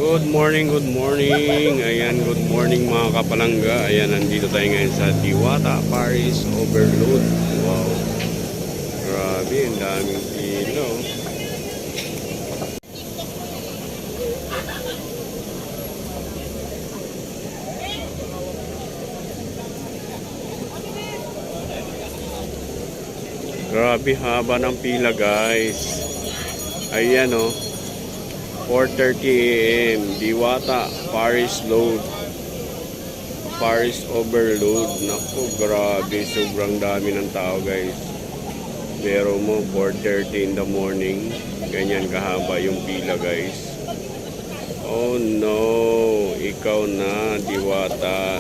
Good morning, good morning. Ayan, good morning mga kapalangga. Ayan, nandito tayo ngayon sa Diwata Paris Overload. Wow. Grabe, ang daming kilo. Grabe, haba ng pila guys. Ayan o. 4:30 AM, Diwata, Paris Load, Paris Overload. Naku, grabe, sobrang dami ng tao guys. Pero mo, 4:30 in the morning, ganyan kahaba yung pila guys. Oh no, ikaw na, Diwata.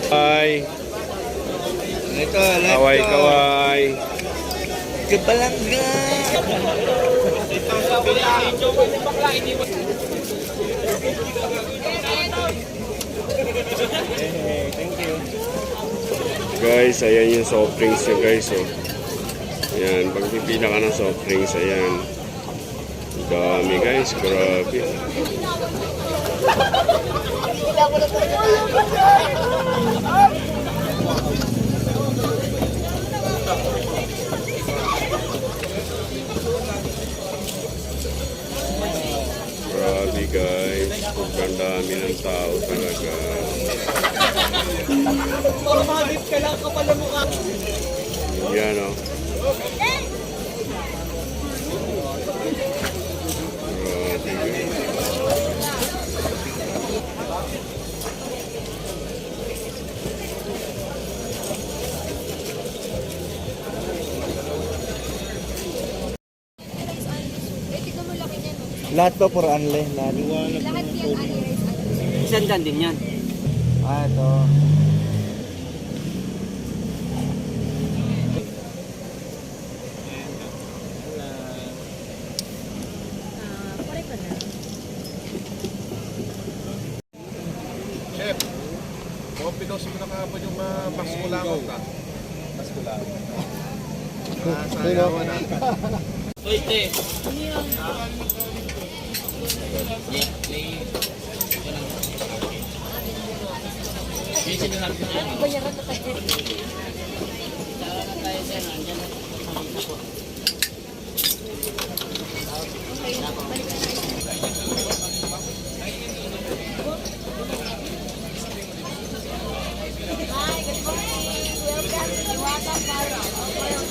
Hi. Ito, Kaway, kaway. Kapalangga. Thank you. Guys, ayan yung soft drinks nyo guys. Oh. Ayan, pag pipila ka ng soft drinks, ayan. Dami guys, grabe. Grabe guys, sobrang dami ng tao talaga. Mamahit ka lang kapal ang mukha. Yan o. Grabe guys. Lahat ba puro anle? Lahat. Lahat yung ali rice. Isang dyan din yan. Ito. Pare pa na. Chef, kopi daw siguro kahapon yung maskulangon ka. Maskulangon. Sayawan na. Uy, te. Bayaran na tayo. Hi, good morning. Welcome to Diwata Paris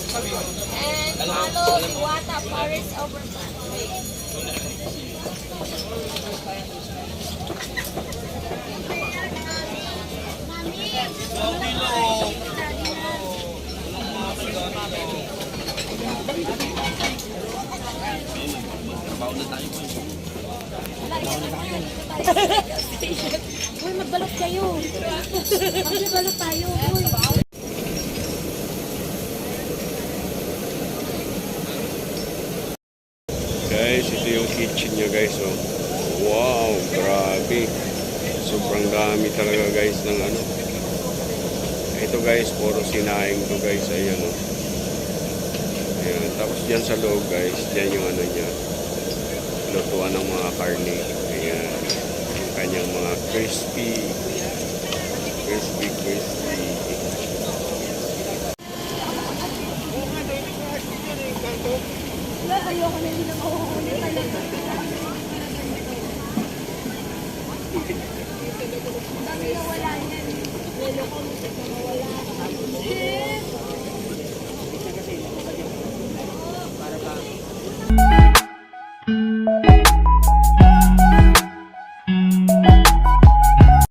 Overload. And follow Diwata Paris Overload. Uy, magbalot kayo. Magbalot tayo. Uy. Guys, ito yung kitchen nyo guys. Oh. Wow, grabe. Sobrang dami talaga guys ng ano. Ito guys, puro sinaing to guys. Ayan o. Ayan. Tapos dyan sa loob guys, dyan yung ano niya. Lutuan ng mga karne. Ayan. Yung kanyang mga crispy. Crispy. Ayoko na hindi na mahuhuli talaga. Dami na wala yan. Wala ko, wala.